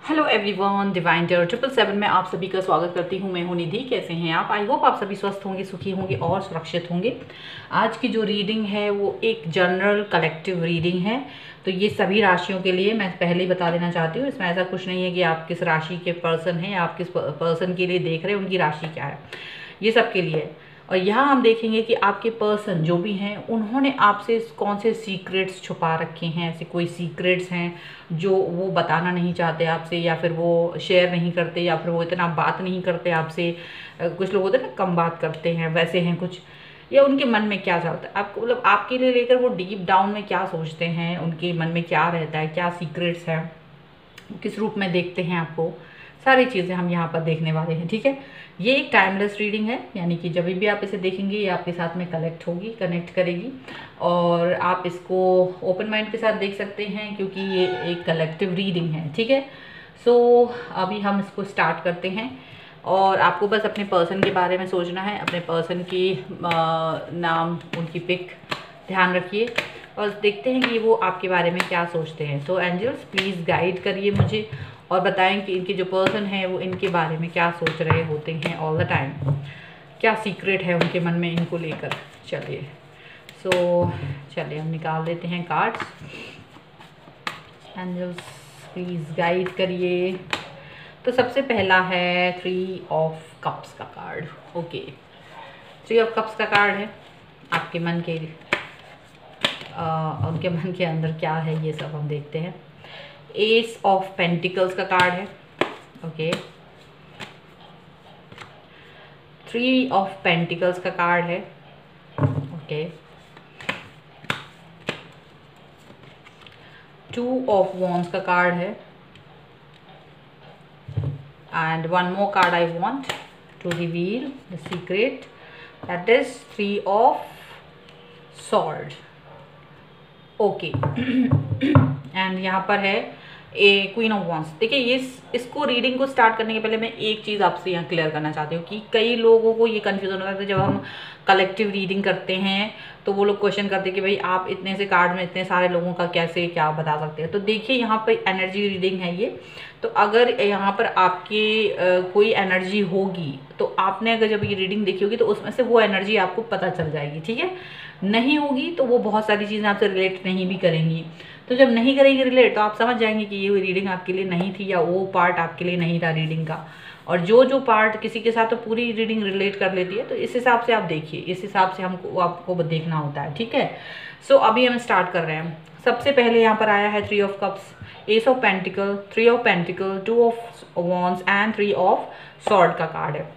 Hello everyone, divine terror 777 में आप सभी का स्वागत करती हूँ। मैं हूँ निधि। कैसे हैं आप? आई होप आप सभी स्वस्थ होंगे, सुखी होंगे और सुरक्षित होंगे। आज की जो रीडिंग है वो एक जनरल कलेक्टिव रीडिंग है। तो ये सभी राशियों के लिए मैं पहले ही बता देना चाहती हूँ। इसमें ऐसा कुछ नहीं है कि आप किस राशि के पर्सन हैं, आप किस पर्सन के लिए देख रहे हैं, उनकी राशि क्या है। ये सब के लिए है। और यहाँ हम देखेंगे कि आपके पर्सन जो भी हैं उन्होंने आपसे कौन से सीक्रेट्स छुपा रखे हैं। ऐसे कोई सीक्रेट्स हैं जो वो बताना नहीं चाहते आपसे, या फिर वो शेयर नहीं करते, या फिर वो इतना बात नहीं करते आपसे। कुछ लोग होते हैं ना, कम बात करते हैं, वैसे हैं कुछ। या उनके मन में क्या चलता है, आपको मतलब आपके लिए लेकर वो डीप डाउन में क्या सोचते हैं, उनके मन में क्या रहता है, क्या सीक्रेट्स हैं, किस रूप में देखते हैं आपको, सारी चीज़ें हम यहाँ पर देखने वाले हैं। ठीक है, ये एक टाइमलेस रीडिंग है, यानी कि जब भी आप इसे देखेंगे ये आपके साथ में कनेक्ट करेगी। और आप इसको ओपन माइंड के साथ देख सकते हैं, क्योंकि ये एक कलेक्टिव रीडिंग है। ठीक है, सो अभी हम इसको स्टार्ट करते हैं। और आपको बस अपने पर्सन के बारे में सोचना है, अपने पर्सन की नाम, उनकी पिक ध्यान रखिए और देखते हैं कि वो आपके बारे में क्या सोचते हैं। सो एंजल्स प्लीज़ गाइड करिए मुझे और बताएं कि इनके जो पर्सन है वो इनके बारे में क्या सोच रहे होते हैं ऑल द टाइम, क्या सीक्रेट है उनके मन में इनको लेकर। चलिए चलिए हम निकाल देते हैं कार्ड्स। एंजल्स प्लीज़ गाइड करिए। तो सबसे पहला है 3 ऑफ कप्स का कार्ड। ओके, 3 ऑफ कप्स का कार्ड है। आपके मन के उनके मन के अंदर क्या है ये सब हम देखते हैं। एस ऑफ पेंटिकल्स का कार्ड है। ओके, 3 ऑफ पेंटिकल्स का कार्ड है। ओके, 2 ऑफ वॉन्ड्स का कार्ड है। And one more card I want to reveal the secret, that is 3 of sword. Okay, and यहाँ पर है ए क्वीन ऑफ वॉन्ड्स। देखिए, ये इसको रीडिंग को स्टार्ट करने के पहले मैं एक चीज़ आपसे यहाँ क्लियर करना चाहती हूँ कि कई लोगों को ये कन्फ्यूजन होता है जब हम कलेक्टिव रीडिंग करते हैं, तो वो लोग क्वेश्चन करते हैं कि भाई आप इतने से कार्ड में इतने सारे लोगों का कैसे क्या बता सकते हैं। तो देखिए, यहाँ पर एनर्जी रीडिंग है ये। तो अगर यहाँ पर आपकी कोई एनर्जी होगी तो आपने अगर जब ये रीडिंग देखी होगी तो उसमें से वो एनर्जी आपको पता चल जाएगी। ठीक है, नहीं होगी तो वो बहुत सारी चीज़ें आपसे रिलेट नहीं भी करेंगी। तो जब नहीं करेंगे रिलेट तो आप समझ जाएंगे कि ये रीडिंग आपके लिए नहीं थी, या वो पार्ट आपके लिए नहीं था रीडिंग का। और जो पार्ट किसी के साथ तो पूरी रीडिंग रिलेट कर लेती है, तो इस हिसाब से आप देखिए, इस हिसाब से हमको आपको देखना होता है। ठीक है, सो अभी हम स्टार्ट कर रहे हैं। सबसे पहले यहाँ पर आया है 3 of cups, S of pentacle, 3 of pentacle, 2 of wands and 3 of sword का कार्ड है।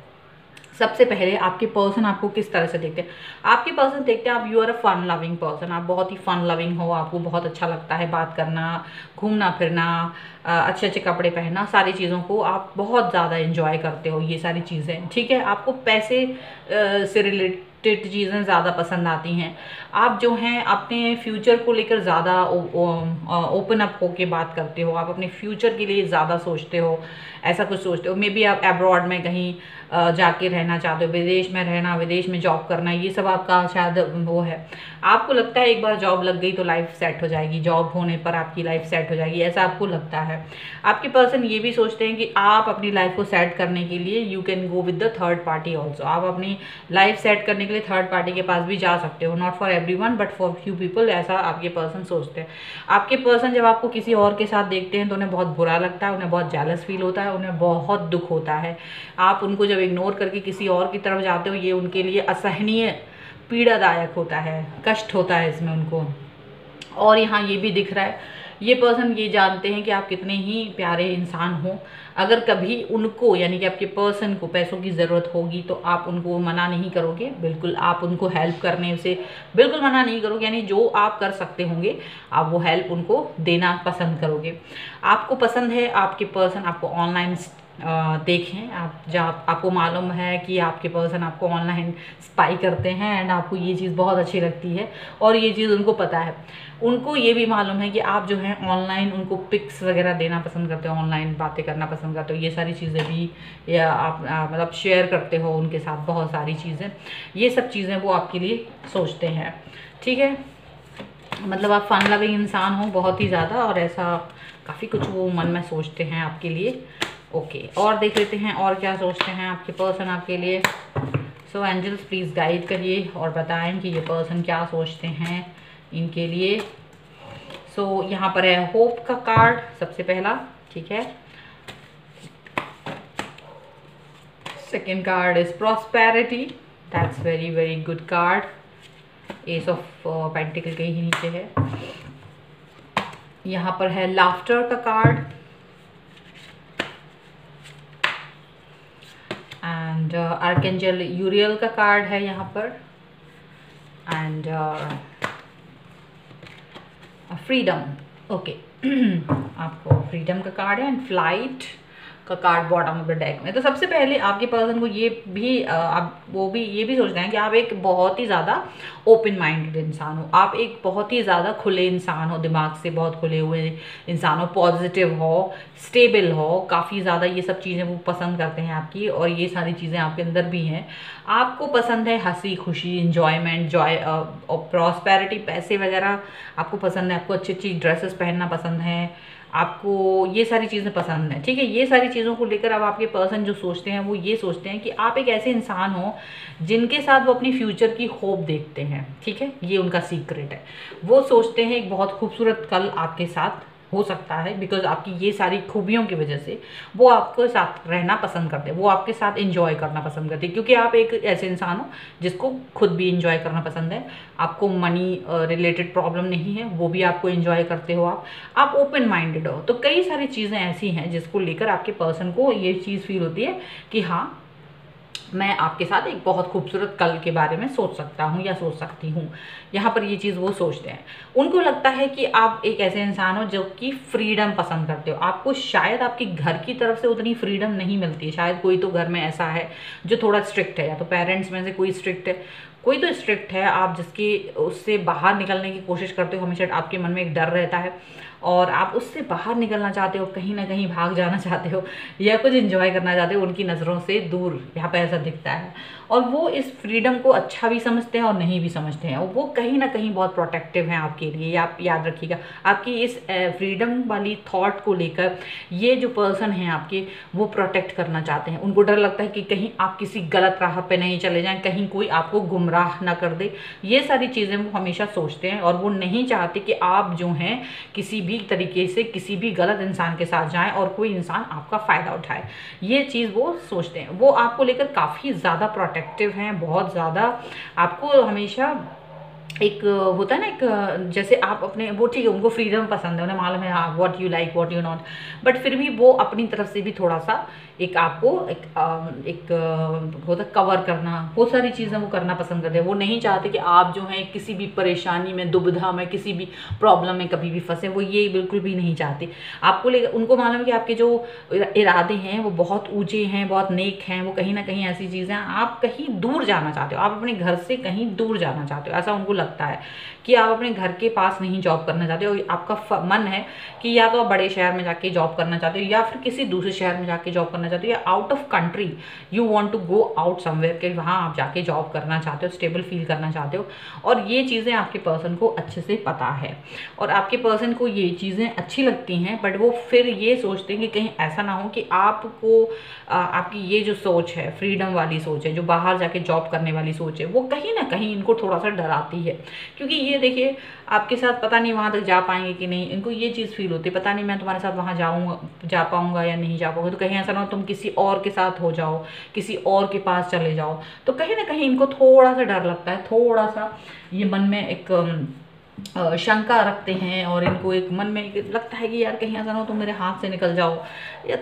सबसे पहले आपके पर्सन आपको किस तरह से देखते हैं। आपके पर्सन देखते हैं आप you are a fun loving person, आप बहुत ही फन लविंग हो, आपको बहुत अच्छा लगता है बात करना, घूमना फिरना, अच्छे अच्छे कपड़े पहनना, सारी चीज़ों को आप बहुत ज़्यादा एंजॉय करते हो, ये सारी चीज़ें। ठीक है, आपको पैसे से रिलेटेड चीज़ें ज़्यादा पसंद आती हैं। आप जो हैं अपने फ्यूचर को लेकर ज़्यादा ओपन अप होके बात करते हो, आप अपने फ्यूचर के लिए ज़्यादा सोचते हो, ऐसा कुछ सोचते हो। मे बी आप अब्रॉड में कहीं जाके रहना चाहते हो, विदेश में रहना, विदेश में जॉब करना, ये सब आपका शायद वो है। आपको लगता है एक बार जॉब लग गई तो लाइफ सेट हो जाएगी, जॉब होने पर आपकी लाइफ सेट हो जाएगी, ऐसा आपको लगता है। आपके पर्सन ये भी सोचते हैं कि आप अपनी लाइफ को सेट करने के लिए you can go with the third party also. आप अपनी लाइफ सेट करने के लिए थर्ड पार्टी के पास भी जा सकते हो। Not for everyone but for few people, ऐसा आपके पर्सन सोचते हैं। आपके पर्सन जब आपको किसी और के साथ देखते हैं तो उन्हें बहुत बुरा लगता है, उन्हें बहुत जेलस फील होता है, उन्हें बहुत दुख होता है। आप उनको जब इग्नोर करके किसी और की तरफ जाते हो, ये उनके लिए असहनीय पीड़ादायक होता है, कष्ट होता है इसमें उनको। और यहाँ ये भी दिख रहा है, ये पर्सन ये जानते हैं कि आप कितने ही प्यारे इंसान हो। अगर कभी उनको, यानी कि आपके पर्सन को पैसों की ज़रूरत होगी तो आप उनको मना नहीं करोगे, बिल्कुल आप उनको हेल्प करने से बिल्कुल मना नहीं करोगे। यानी जो आप कर सकते होंगे आप वो हेल्प उनको देना पसंद करोगे। आपको पसंद है आपके पर्सन आपको ऑनलाइन देखें, आप जब आपको मालूम है कि आपके पर्सन आपको ऑनलाइन स्पाई करते हैं एंड आपको ये चीज़ बहुत अच्छी लगती है और ये चीज़ उनको पता है। उनको ये भी मालूम है कि आप जो है ऑनलाइन उनको पिक्स वगैरह देना पसंद करते हो, ऑनलाइन बातें करना पसंद करते हो, ये सारी चीज़ें भी, या आप मतलब शेयर करते हो उनके साथ बहुत सारी चीज़ें। ये सब चीज़ें वो आपके लिए सोचते हैं। ठीक है, मतलब आप फन लविंग इंसान हो बहुत ही ज़्यादा, और ऐसा काफ़ी कुछ वो मन में सोचते हैं आपके लिए। ओके, और देख लेते हैं और क्या सोचते हैं आपके पर्सन आपके लिए। सो एंजल्स प्लीज़ गाइड करिए और बताएं कि ये पर्सन क्या सोचते हैं इनके लिए। सो यहाँ पर है होप का कार्ड सबसे पहला, ठीक है। Second card is prosperity, that's very very good card. S of pentacle के ही नीचे है। यहाँ पर है लाफ्टर का कार्ड एंड आर्कएंजल यूरियल का कार्ड है यहाँ पर एंड फ्रीडम। ओके, आपको फ्रीडम का कार्ड है एंड फ्लाइट का card bottom of the deck में। तो सबसे पहले आपके पर्सन को ये भी आप वो भी ये भी सोचना है कि आप एक बहुत ही ज़्यादा ओपन माइंडेड इंसान हो, आप एक बहुत ही ज़्यादा खुले इंसान हो, दिमाग से बहुत खुले हुए इंसान हो, पॉजिटिव हो, स्टेबल हो, काफ़ी ज़्यादा ये सब चीज़ें वो पसंद करते हैं आपकी, और ये सारी चीज़ें आपके अंदर भी हैं। आपको पसंद है हंसी खुशी, इंजॉयमेंट, जॉय और प्रॉस्पेरिटी, पैसे वगैरह आपको पसंद है, आपको अच्छी अच्छी ड्रेसेस पहनना पसंद है, आपको ये सारी चीज़ें पसंद हैं, ठीक है। ये सारी चीज़ों को लेकर अब आपके पर्सन जो सोचते हैं वो ये सोचते हैं कि आप एक ऐसे इंसान हो जिनके साथ वो अपनी फ्यूचर की होप देखते हैं, ठीक है। ये उनका सीक्रेट है। वो सोचते हैं एक बहुत खूबसूरत कल आपके साथ हो सकता है, बिकॉज आपकी ये सारी खूबियों की वजह से वो आपके साथ रहना पसंद करते हैं, वो आपके साथ एंजॉय करना पसंद करते हैं, क्योंकि आप एक ऐसे इंसान हो जिसको खुद भी एंजॉय करना पसंद है। आपको मनी रिलेटेड प्रॉब्लम नहीं है, वो भी आपको एंजॉय करते हो, आप ओपन माइंडेड हो। तो कई सारी चीज़ें ऐसी हैं जिसको लेकर आपके पर्सन को ये चीज़ फील होती है कि हाँ, मैं आपके साथ एक बहुत खूबसूरत कल के बारे में सोच सकता हूँ या सोच सकती हूँ। यहाँ पर ये चीज़ वो सोचते हैं। उनको लगता है कि आप एक ऐसे इंसान हो जो कि फ्रीडम पसंद करते हो। आपको शायद आपके घर की तरफ से उतनी फ्रीडम नहीं मिलती है, शायद कोई तो घर में ऐसा है जो थोड़ा स्ट्रिक्ट है, या तो पेरेंट्स में से कोई स्ट्रिक्ट है, कोई तो स्ट्रिक्ट है, आप जिसकी उससे बाहर निकलने की कोशिश करते हो, हमेशा आपके मन में एक डर रहता है और आप उससे बाहर निकलना चाहते हो, कहीं ना कहीं भाग जाना चाहते हो या कुछ एंजॉय करना चाहते हो उनकी नज़रों से दूर, यहाँ पे ऐसा दिखता है। और वो इस फ्रीडम को अच्छा भी समझते हैं और नहीं भी समझते हैं, और वो कहीं ना कहीं बहुत प्रोटेक्टिव हैं आपके लिए। ये आप याद रखिएगा, आपकी इस फ्रीडम वाली थॉट को लेकर ये जो पर्सन हैं आपके, वो प्रोटेक्ट करना चाहते हैं। उनको डर लगता है कि कहीं आप किसी गलत राह पे नहीं चले जाएं, कहीं कोई आपको गुमराह ना कर दे। ये सारी चीज़ें वो हमेशा सोचते हैं, और वो नहीं चाहते कि आप जो हैं किसी भी तरीके से किसी भी गलत इंसान के साथ जाएं और कोई इंसान आपका फ़ायदा उठाए। ये चीज़ वो सोचते हैं। वो आपको लेकर काफ़ी ज़्यादा प्रोटेक्टिव हैं, बहुत ज़्यादा। आपको हमेशा एक होता है ना, एक जैसे आप अपने, वो ठीक है, उनको फ्रीडम पसंद है, उन्हें मालूम है हाँ what you like what you not, but फिर भी वो अपनी तरफ से भी थोड़ा सा एक आपको एक होता कवर करना, बहुत सारी चीज़ें वो करना पसंद करते हैं। वो नहीं चाहते कि आप जो हैं किसी भी परेशानी में, दुविधा में, किसी भी प्रॉब्लम में कभी भी फंसे, वो ये बिल्कुल भी नहीं चाहते। आपको लेकर उनको मालूम है कि आपके जो इरादे हैं वो बहुत ऊंचे हैं, बहुत नेक हैं। वो कहीं ना कहीं ऐसी चीज़ें, आप कहीं दूर जाना चाहते हो, आप अपने घर से कहीं दूर जाना चाहते हो, ऐसा उनको लगता है कि आप अपने घर के पास नहीं जॉब करना चाहते हो। आपका मन है कि या तो आप बड़े शहर में जाके जॉब करना चाहते हो, या फिर किसी दूसरे शहर में जाके जॉब करना चाहते हो, या out of country you want to go out somewhere, कि वहाँ आप जाके जॉब करना चाहते हो, स्टेबल फील करना चाहते हो। और ये चीज़ें आपके पर्सन को अच्छे से पता है, और आपके पर्सन को ये चीज़ें अच्छी लगती हैं, बट वो फिर ये सोचते हैं कि कहीं ऐसा ना हो कि आपको आपकी ये जो सोच है, फ्रीडम वाली सोच है, जो बाहर जाके जॉब करने वाली सोच है, वो कहीं ना कहीं इनको थोड़ा सा डराती है। क्योंकि ये देखिए, आपके साथ पता नहीं वहाँ तक जा पाएंगे कि नहीं, इनको ये चीज़ फील होती है, पता नहीं मैं तुम्हारे साथ वहाँ जा पाऊँगा या नहीं जा पाऊँगा, तो कहीं ऐसा ना हो तुम किसी और के साथ हो जाओ, किसी और के पास चले जाओ। तो कहीं ना कहीं इनको थोड़ा सा डर लगता है, थोड़ा सा ये मन में एक शंका रखते हैं, और इनको एक मन में लगता है कि यार कहीं ऐसा ना हो तुम मेरे हाथ से निकल जाओ, या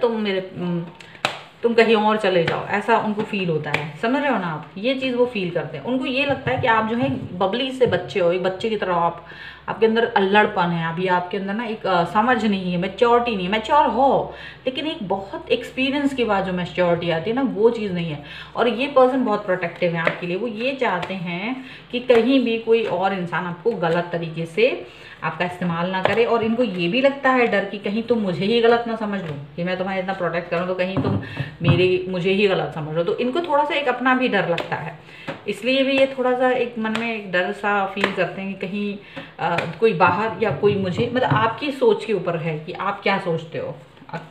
तुम कहीं और चले जाओ, ऐसा उनको फील होता है। समझ रहे हो ना आप, ये चीज़ वो फील करते हैं। उनको ये लगता है कि आप जो है बबली से बच्चे हो, एक बच्चे की तरह आपके अंदर अल्लड़पन है, अभी आपके अंदर ना एक समझ नहीं है, मैच्योरिटी नहीं है। मैच्योर हो, लेकिन एक बहुत एक्सपीरियंस के बाद जो मैच्योरिटी आती है ना, वो चीज़ नहीं है। और ये पर्सन बहुत प्रोटेक्टिव है आपके लिए। वो ये चाहते हैं कि कहीं भी कोई और इंसान आपको गलत तरीके से आपका इस्तेमाल ना करे, और इनको ये भी लगता है डर कि कहीं तुम मुझे ही गलत ना समझ लो, कि मैं तुम्हारे इतना प्रोटेक्ट करूँ तो कहीं तुम मुझे ही गलत समझ लो। तो इनको थोड़ा सा एक अपना भी डर लगता है इसलिए भी ये थोड़ा सा एक मन में एक डर सा फील करते हैं कि कहीं कोई बाहर या कोई मुझे, मतलब आपकी सोच के ऊपर है कि आप क्या सोचते हो,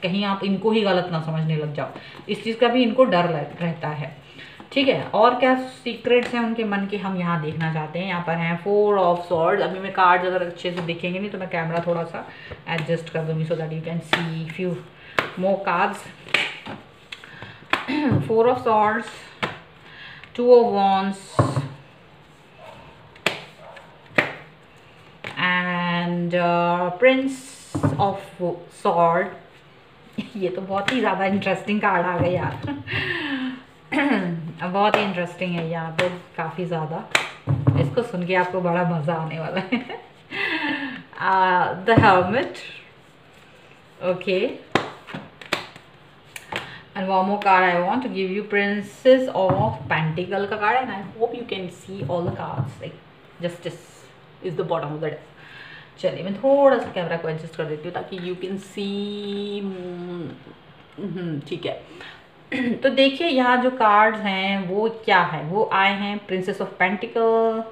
कहीं आप इनको ही गलत ना समझने लग जाओ, इस चीज़ का भी इनको डर रहता है। ठीक है, और क्या सीक्रेट्स हैं उनके मन के, हम यहाँ देखना चाहते हैं। यहाँ पर हैं 4 ऑफ सॉर्ड्स। अभी मैं कार्ड्स अगर अच्छे से दिखेंगे नहीं तो मैं कैमरा थोड़ा सा एडजस्ट कर दूँगी so that you can see few more cards. 4 of swords, 2 of wands and Prince of sword. ये तो बहुत ही ज़्यादा इंटरेस्टिंग कार्ड आ गए यार। बहुत ही इंटरेस्टिंग है यहाँ पे, काफ़ी ज़्यादा। इसको सुन के आपको बड़ा मज़ा आने वाला है। The hermit, okay, and one more card I want to give you, Princess of Pentacle का card, and I hope you can see all the cards, like justice is the bottom of the deck। चलिए मैं थोड़ा सा camera को adjust कर देती हूँ ताकि यू कैन सी। ठीक है। तो देखिए यहाँ जो कार्ड्स हैं वो क्या है, वो आए हैं princess of pentacle,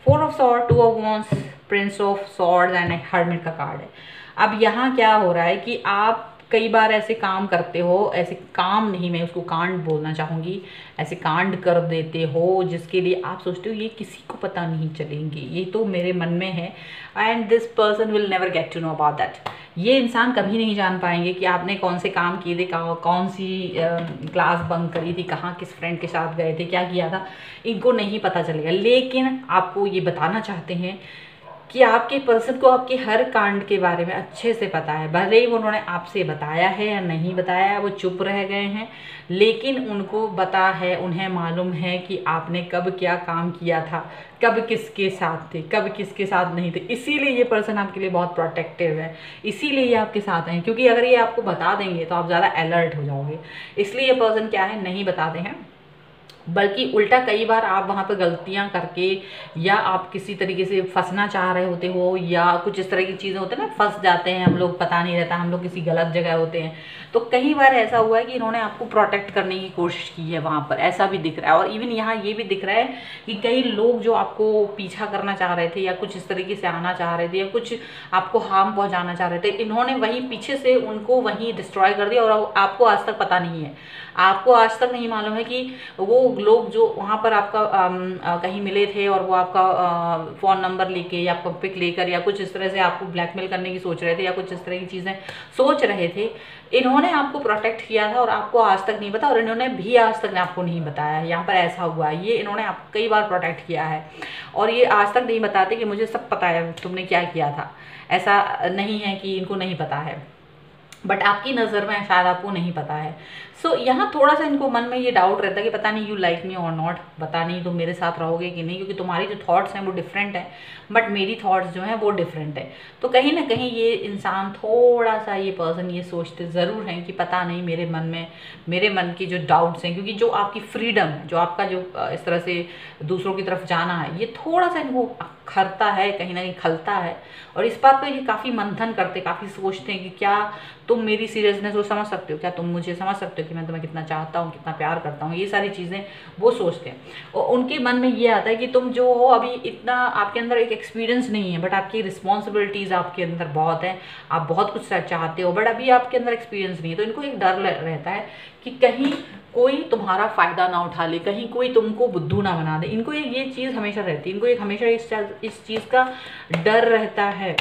4 of sword, 2 of wands, Prince of sword and hermit का कार्ड है। अब यहाँ क्या हो रहा है कि आप कई बार ऐसे काम करते हो, ऐसे काम नहीं, मैं उसको कांड बोलना चाहूँगी, ऐसे कांड कर देते हो जिसके लिए आप सोचते हो ये किसी को पता नहीं चलेंगे, ये तो मेरे मन में है, and this person will never get to know about that. ये इंसान कभी नहीं जान पाएंगे कि आपने कौन से काम किए थे, कौन सी क्लास बंक करी थी, कहाँ किस फ्रेंड के साथ गए थे, क्या किया था, इनको नहीं पता चलेगा। लेकिन आपको ये बताना चाहते हैं कि आपके पर्सन को आपके हर कांड के बारे में अच्छे से पता है। भले ही उन्होंने आपसे बताया है या नहीं बताया, वो चुप रह गए हैं, लेकिन उनको पता है, उन्हें मालूम है कि आपने कब क्या काम किया था, कब किसके साथ थे, कब किसके साथ नहीं थे। इसीलिए ये पर्सन आपके लिए बहुत प्रोटेक्टिव है, इसीलिए ये आपके साथ हैं, क्योंकि अगर ये आपको बता देंगे तो आप ज़्यादा अलर्ट हो जाओगे। इसलिए ये पर्सन क्या है, नहीं बताते हैं, बल्कि उल्टा कई बार आप वहाँ पर गलतियाँ करके या आप किसी तरीके से फंसना चाह रहे होते हो या कुछ इस तरह की चीज़ें होती है ना, फंस जाते हैं हम लोग, पता नहीं रहता, हम लोग किसी गलत जगह होते हैं। तो कई बार ऐसा हुआ है कि इन्होंने आपको प्रोटेक्ट करने की कोशिश की है वहाँ पर, ऐसा भी दिख रहा है। और इवन यहाँ ये भी दिख रहा है कि कई लोग जो आपको पीछा करना चाह रहे थे या कुछ इस तरीके से आना चाह रहे थे या कुछ आपको हार्म पहुँचाना चाह रहे थे, इन्होंने वहीं पीछे से उनको वहीं डिस्ट्रॉय कर दिया और आपको आज तक पता नहीं है, आपको आज तक नहीं मालूम है कि वो लोग जो वहाँ पर आपका कहीं मिले थे और वो आपका फ़ोन नंबर लेके या आपका पिक लेकर या कुछ इस तरह से आपको ब्लैकमेल करने की सोच रहे थे या कुछ इस तरह की चीज़ें सोच रहे थे, इन्होंने आपको प्रोटेक्ट किया था और आपको आज तक नहीं पता, और इन्होंने भी आज तक आपको नहीं बताया। यहाँ पर ऐसा हुआ है, ये इन्होंने आपको कई बार प्रोटेक्ट किया है और ये आज तक नहीं बताते कि मुझे सब पता है तुमने क्या किया था। ऐसा नहीं है कि इनको नहीं पता है, बट आपकी नज़र में शायद आपको नहीं पता है। सो यहाँ थोड़ा सा इनको मन में ये डाउट रहता है कि पता नहीं यू लाइक मी और नॉट, पता नहीं तुम मेरे साथ रहोगे कि नहीं, क्योंकि तुम्हारी जो थॉट्स हैं वो डिफरेंट हैं बट मेरी थॉट्स जो हैं वो डिफरेंट है। तो कहीं ना कहीं ये इंसान थोड़ा सा, ये पर्सन ये सोचते ज़रूर हैं कि पता नहीं मेरे मन में, मेरे मन की जो डाउट्स हैं, क्योंकि जो आपकी फ्रीडम है, जो आपका जो इस तरह से दूसरों की तरफ जाना है, ये थोड़ा सा इनको खरता है, कहीं ना कहीं खलता है। और इस बात पर ये काफ़ी मंथन करते, काफ़ी सोचते हैं कि क्या तुम मेरी सीरियसनेस को समझ सकते हो, क्या तुम मुझे समझ सकते हो कि मैं तुम्हें कितना चाहता हूँ, कितना प्यार करता हूँ, ये सारी चीज़ें वो सोचते हैं। और उनके मन में ये आता है कि तुम जो हो अभी इतना, आपके अंदर एक एक्सपीरियंस नहीं है बट आपकी रिस्पॉन्सिबिलिटीज़ आपके अंदर बहुत है, आप बहुत कुछ चाहते हो बट अभी आपके अंदर एक्सपीरियंस नहीं है। तो इनको एक डर रहता है कि कहीं कोई तुम्हारा फ़ायदा ना उठा ले, कहीं कोई तुमको बुद्धू ना बना दे। इनको ये चीज़ हमेशा रहती है, इनको एक हमेशा इस चीज़ का डर रहता है,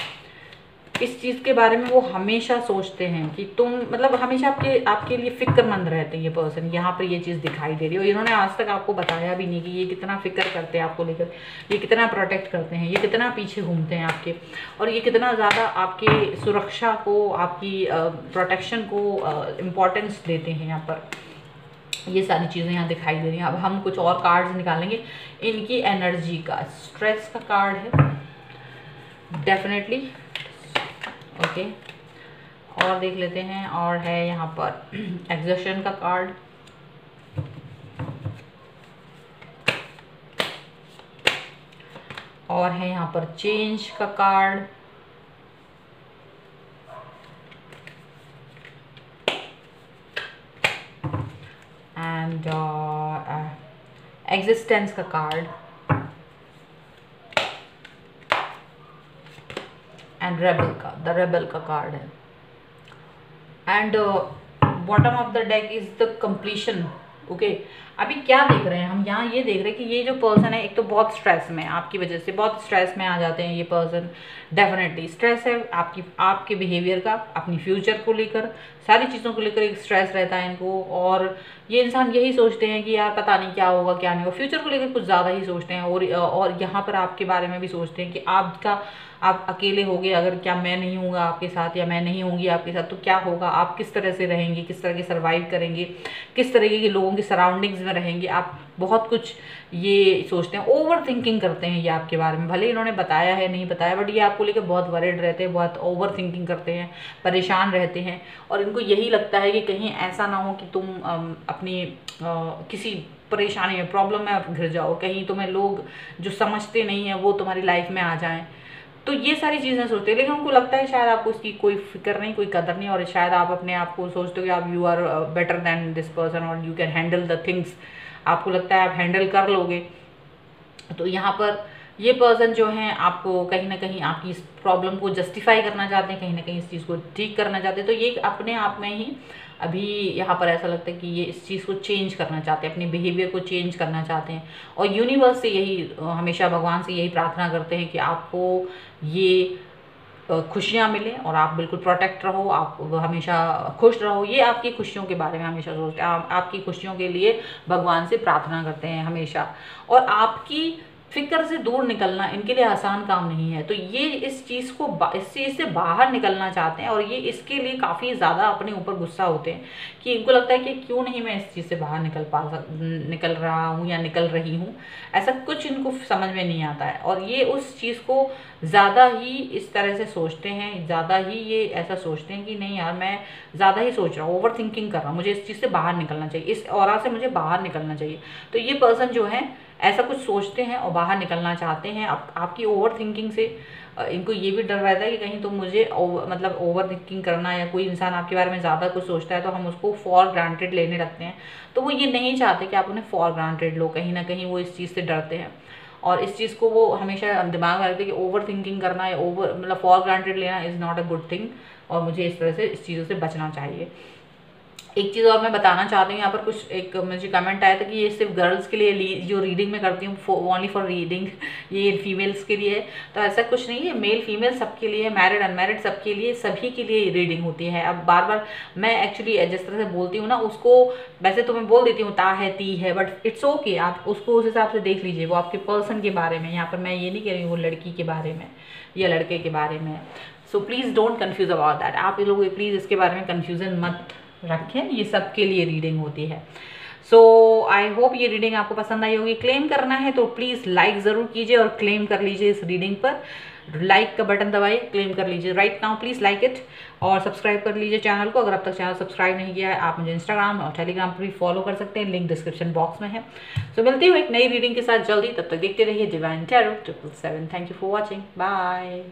इस चीज़ के बारे में वो हमेशा सोचते हैं कि तुम, मतलब हमेशा आपके लिए फ़िक्रमंद रहते हैं ये पर्सन। यहाँ पर ये चीज़ दिखाई दे रही है और इन्होंने आज तक आपको बताया भी नहीं कि ये कितना फ़िक्र करते हैं आपको लेकर, ये कितना प्रोटेक्ट करते हैं, ये कितना पीछे घूमते हैं आपके, और ये कितना ज़्यादा आपकी सुरक्षा को, आपकी प्रोटेक्शन को इम्पोर्टेंस देते हैं। यहाँ पर ये सारी चीज़ें यहाँ दिखाई दे रही हैं। अब हम कुछ और कार्ड्स निकालेंगे इनकी एनर्जी का। स्ट्रेस का कार्ड है डेफिनेटली, ओके, और देख लेते हैं। और है यहाँ पर एग्जर्शन का कार्ड, और है यहाँ पर चेंज का कार्ड, एंड एग्जिस्टेंस का कार्ड एंड द रेबल का कार्ड है। And bottom of the deck is the completion. Okay, अभी क्या देख रहे हैं हम यहाँ, ये देख रहे हैं कि ये जो पर्सन है एक तो बहुत स्ट्रेस में, आपकी वजह से बहुत स्ट्रेस में आ जाते हैं ये पर्सन। डेफिनेटली स्ट्रेस है आपके बिहेवियर का, अपनी फ्यूचर को लेकर, सारी चीज़ों को लेकर एक स्ट्रेस रहता है इनको। और ये इंसान यही सोचते हैं कि यार पता नहीं क्या होगा क्या नहीं होगा, फ्यूचर को लेकर कुछ ज़्यादा ही सोचते हैं। और यहाँ पर आपके बारे में भी सोचते हैं कि आप अकेले होगे अगर, क्या मैं नहीं हूँगा आपके साथ, या मैं नहीं होंगी आपके साथ तो क्या होगा, आप किस तरह से रहेंगे, किस तरह के सर्वाइव करेंगे, किस तरीके के लोगों की सराउंडिंग्स में रहेंगे, आप बहुत कुछ ये सोचते हैं। ओवर थिंकिंग करते हैं ये आपके बारे में, भले इन्होंने बताया है नहीं बताया, बट ये आपको लेकर बहुत वरिड रहते हैं, बहुत ओवर थिंकिंग करते हैं, परेशान रहते हैं। और इनको यही लगता है कि कहीं ऐसा ना हो कि तुम अपनी किसी परेशानी में, प्रॉब्लम में आप घिर जाओ, कहीं तुम्हें लोग जो समझते नहीं हैं वो तुम्हारी लाइफ में आ जाएं। तो ये सारी चीज़ें सोचते हैं, लेकिन उनको लगता है शायद आपको उसकी कोई फिक्र नहीं, कोई कदर नहीं, और शायद आप अपने आप को सोचते हो कि आप you are better than this person और you can handle the things. आपको लगता है आप हैंडल कर लोगे। तो यहाँ पर ये पर्सन जो हैं आपको कहीं ना कहीं आपकी इस प्रॉब्लम को जस्टिफाई करना चाहते हैं, कहीं ना कहीं इस चीज़ को ठीक करना चाहते हैं। तो ये अपने आप में ही अभी यहाँ पर ऐसा लगता है कि ये इस चीज़ को चेंज करना चाहते हैं, अपने बिहेवियर को चेंज करना चाहते हैं। और यूनिवर्स से यही, हमेशा भगवान से यही प्रार्थना करते हैं कि आपको ये खुशियाँ मिलें और आप बिल्कुल प्रोटेक्ट रहो, आप हमेशा खुश रहो। ये आपकी खुशियों के बारे में हमेशा सोचते हैं, आपकी खुशियों के लिए भगवान से प्रार्थना करते हैं हमेशा। और आपकी फिक्र से दूर निकलना इनके लिए आसान काम नहीं है। तो ये इस चीज़ से बाहर निकलना चाहते हैं, और ये इसके लिए काफ़ी ज़्यादा अपने ऊपर गुस्सा होते हैं कि इनको लगता है कि क्यों नहीं मैं इस चीज़ से बाहर निकल रहा हूँ या निकल रही हूँ। ऐसा कुछ इनको समझ में नहीं आता है, और ये उस चीज़ को ज़्यादा ही इस तरह से सोचते हैं, ज़्यादा ही ये ऐसा सोचते हैं कि नहीं यार मैं ज़्यादा ही सोच रहा हूँ, ओवर थिंकिंग कर रहा हूँ, मुझे इस चीज़ से बाहर निकलना चाहिए, इस ऑरा से मुझे बाहर निकलना चाहिए। तो ये पर्सन जो है ऐसा कुछ सोचते हैं और बाहर निकलना चाहते हैं आपकी ओवर थिंकिंग से। इनको ये भी डर रहता है कि कहीं तो मुझे मतलब ओवर थिंकिंग करना, या कोई इंसान आपके बारे में ज़्यादा कुछ सोचता है तो हम उसको फॉर ग्रांटेड लेने लगते हैं। तो वो ये नहीं चाहते कि आप उन्हें फॉर ग्रांटेड लो, कहीं ना कहीं वो इस चीज़ से डरते हैं। और इस चीज़ को वो हमेशा दिमाग में रखते हैं कि ओवर थिंकिंग करना या मतलब फॉर ग्रांटेड लेना is not a good thing, और मुझे इस तरह से इस चीज़ों से बचना चाहिए। एक चीज़ और मैं बताना चाहती हूँ, यहाँ पर कुछ एक मुझे कमेंट आया था कि ये सिर्फ गर्ल्स के लिए, जो रीडिंग में करती हूँ ओनली फॉर रीडिंग, ये फीमेल्स के लिए है। तो ऐसा कुछ नहीं है, मेल फीमेल सबके लिए, मैरिड अनमैरिड सबके लिए, सभी के लिए रीडिंग होती है। अब बार बार मैं एक्चुअली जिस तरह से बोलती हूँ ना, उसको वैसे तो मैं बोल देती हूँ ता है ती है, बट इट्स ओके, आप उसको उस हिसाब से देख लीजिए। वो आपके पर्सन के बारे में, यहाँ पर मैं ये नहीं कह रही हूँ वो लड़की के बारे में या लड़के के बारे में। So please don't confuse about that. आप लोग प्लीज़ इसके बारे में कन्फ्यूज़न मत रखें, ये सबके लिए रीडिंग होती है। सो आई होप ये रीडिंग आपको पसंद आई होगी। क्लेम करना है तो प्लीज़ लाइक ज़रूर कीजिए और क्लेम कर लीजिए इस रीडिंग पर। लाइक का बटन दबाइए, क्लेम कर लीजिए right now, please like it. और सब्सक्राइब कर लीजिए चैनल को, अगर अब तक चैनल सब्सक्राइब नहीं किया है। आप मुझे इंस्टाग्राम और टेलीग्राम पर भी फॉलो कर सकते हैं, लिंक डिस्क्रिप्शन बॉक्स में है। सो मिलती हूँ एक नई रीडिंग के साथ जल्दी, तब तक देखते रहिए Divine Tarot 777। Thank you for watching, bye.